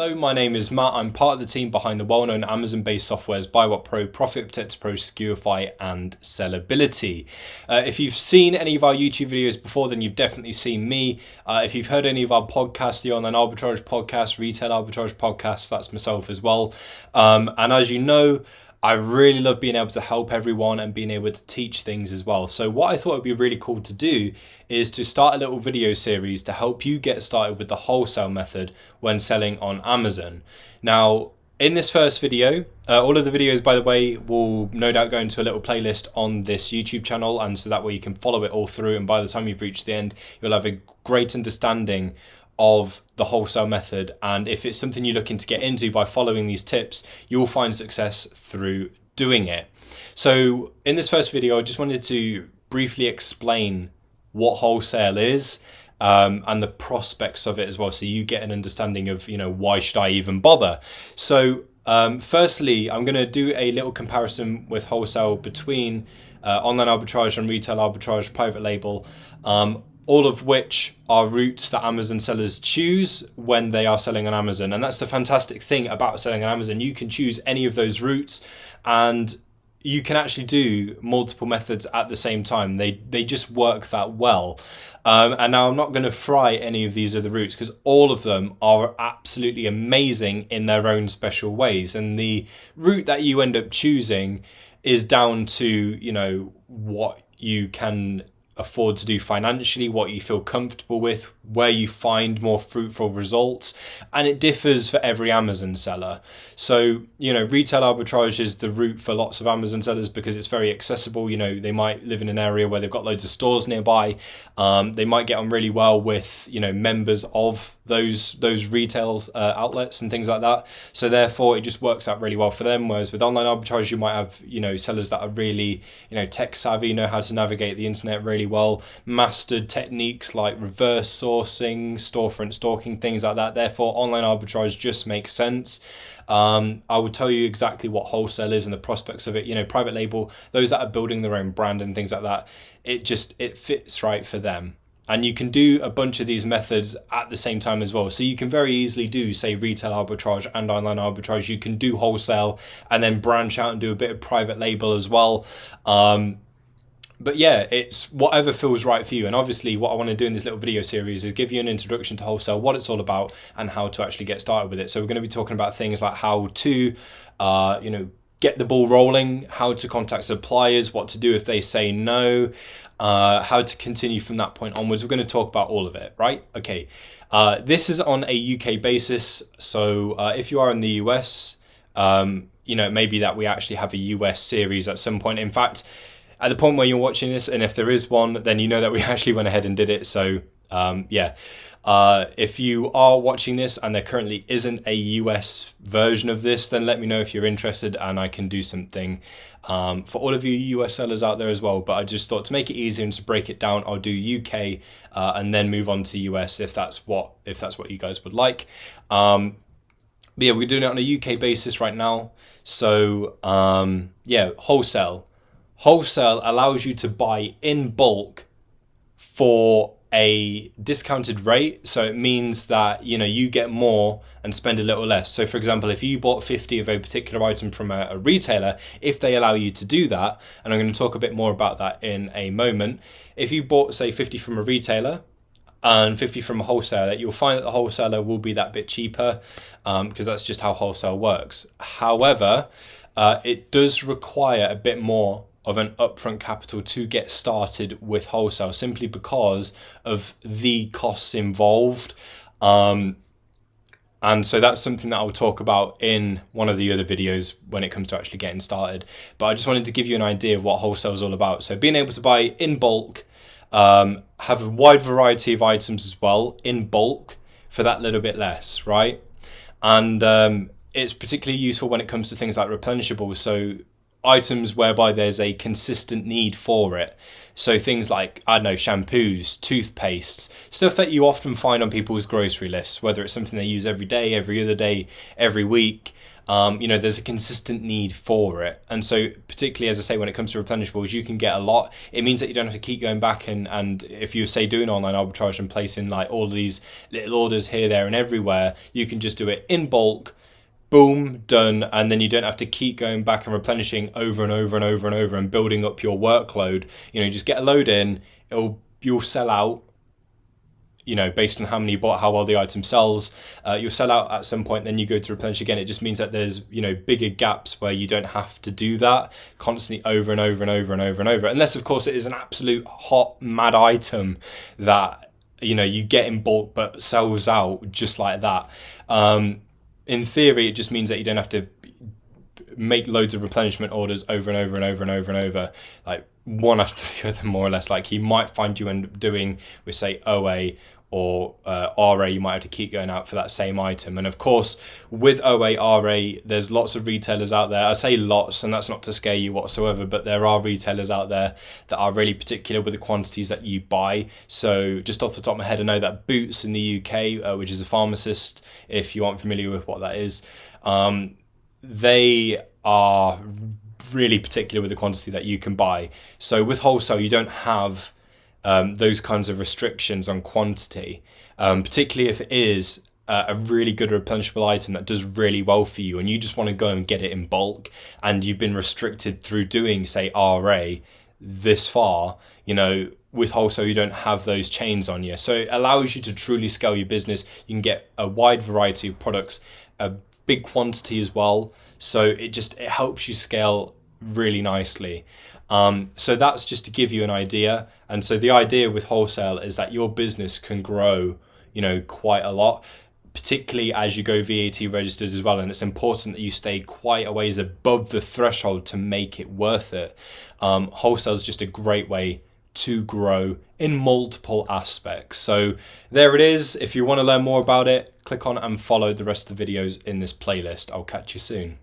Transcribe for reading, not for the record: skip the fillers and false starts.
Hello, my name is Matt. I'm part of the team behind the well-known Amazon-based softwares BuyBotPro, Profit Protector Pro, Securify, and Sellability. If you've seen any of our YouTube videos before, then you've definitely seen me. If you've heard any of our podcasts, the Online Arbitrage Podcast, Retail Arbitrage Podcast, that's myself as well. And as you know, I really love being able to help everyone and being able to teach things as well. So what I thought would be really cool to do is to start a little video series to help you get started with the wholesale method when selling on Amazon. Now, in this first video, all of the videos, by the way, will no doubt go into a little playlist on this YouTube channel, and so that way you can follow it all through, and by the time you've reached the end, you'll have a great understanding of the wholesale method. And if it's something you're looking to get into by following these tips, you'll find success through doing it. So in this first video, I just wanted to briefly explain what wholesale is and the prospects of it as well, so you get an understanding of, why should I even bother. So firstly, I'm going to do a little comparison with wholesale between online arbitrage and retail arbitrage, private label, all of which are routes that Amazon sellers choose when they are selling on Amazon. And that's the fantastic thing about selling on Amazon. You can choose any of those routes, and you can actually do multiple methods at the same time. They just work that well. And now I'm not going to fry any of these other routes, because all of them are absolutely amazing in their own special ways. And the route that you end up choosing is down to, what you can afford to do financially, what you feel comfortable with, where you find more fruitful results, and it differs for every Amazon seller. So, retail arbitrage is the route for lots of Amazon sellers because it's very accessible. They might live in an area where they've got loads of stores nearby. They might get on really well with, members of those retail outlets and things like that. So therefore, it just works out really well for them. Whereas with online arbitrage, you might have, sellers that are really, tech savvy, know how to navigate the internet really well, mastered techniques like reverse sourcing, storefront stalking, things like that. Therefore, online arbitrage just makes sense. I will tell you exactly what wholesale is and the prospects of it. Private label, those that are building their own brand and things like that, it fits right for them. And you can do a bunch of these methods at the same time as well. So you can very easily do, say, retail arbitrage and online arbitrage. You can do wholesale and then branch out and do a bit of private label as well. But yeah, it's whatever feels right for you. And obviously what I want to do in this little video series is give you an introduction to wholesale, what it's all about, and how to actually get started with it. So we're going to be talking about things like how to, get the ball rolling, how to contact suppliers, what to do if they say no, how to continue from that point onwards. We're going to talk about all of it, right? Okay. This is on a UK basis. So if you are in the US, it may be that we actually have a US series at some point. In fact, at the point where you're watching this, and if there is one, then you know that we actually went ahead and did it. So if you are watching this and there currently isn't a US version of this, then let me know if you're interested, and I can do something for all of you US sellers out there as well. But I just thought to make it easier and to break it down, I'll do UK and then move on to US if that's what you guys would like. But yeah, we're doing it on a UK basis right now. So wholesale. Wholesale allows you to buy in bulk for a discounted rate. So it means that, you get more and spend a little less. So for example, if you bought 50 of a particular item from a retailer, if they allow you to do that, and I'm going to talk a bit more about that in a moment, if you bought, say, 50 from a retailer and 50 from a wholesaler, you'll find that the wholesaler will be that bit cheaper because that's just how wholesale works. However, it does require a bit more of an upfront capital to get started with wholesale, simply because of the costs involved. And so that's something that I'll talk about in one of the other videos when it comes to actually getting started. But I just wanted to give you an idea of what wholesale is all about. So being able to buy in bulk, have a wide variety of items as well in bulk for that little bit less, right? And it's particularly useful when it comes to things like replenishables. So items whereby there's a consistent need for it. So things like, shampoos, toothpastes, stuff that you often find on people's grocery lists, whether it's something they use every day, every other day, every week. there's a consistent need for it. And so particularly, as I say, when it comes to replenishables, you can get a lot. It means that you don't have to keep going back and if you say doing online arbitrage and placing like all of these little orders here, there and everywhere, you can just do it in bulk, boom, done, and then you don't have to keep going back and replenishing over and over and over and over and building up your workload. You just get a load in, you'll sell out, based on how many you bought, how well the item sells. You'll sell out at some point, then you go to replenish again. It just means that there's, bigger gaps where you don't have to do that constantly over and over and over and over and over. Unless, of course, it is an absolute hot, mad item that, you get in bulk but sells out just like that. In theory, it just means that you don't have to make loads of replenishment orders over and over and over and over and over, like one after the other, more or less. Like he might find you end up doing with, say, OA or RA, you might have to keep going out for that same item. And of course, with OA, RA, there's lots of retailers out there. I say lots, and that's not to scare you whatsoever, but there are retailers out there that are really particular with the quantities that you buy. So just off the top of my head, I know that Boots in the UK, which is a pharmacist, if you aren't familiar with what that is, they are really particular with the quantity that you can buy. So with wholesale, you don't have those kinds of restrictions on quantity, particularly if it is a really good replenishable item that does really well for you and you just want to go and get it in bulk, and you've been restricted through doing, say, RA this far. With wholesale, you don't have those chains on you, so it allows you to truly scale your business. You can get a wide variety of products, a big quantity as well, so it helps you scale really nicely. So that's just to give you an idea. And so the idea with wholesale is that your business can grow, quite a lot, particularly as you go VAT registered as well. And it's important that you stay quite a ways above the threshold to make it worth it. Wholesale is just a great way to grow in multiple aspects. So there it is. If you want to learn more about it, click on and follow the rest of the videos in this playlist. I'll catch you soon.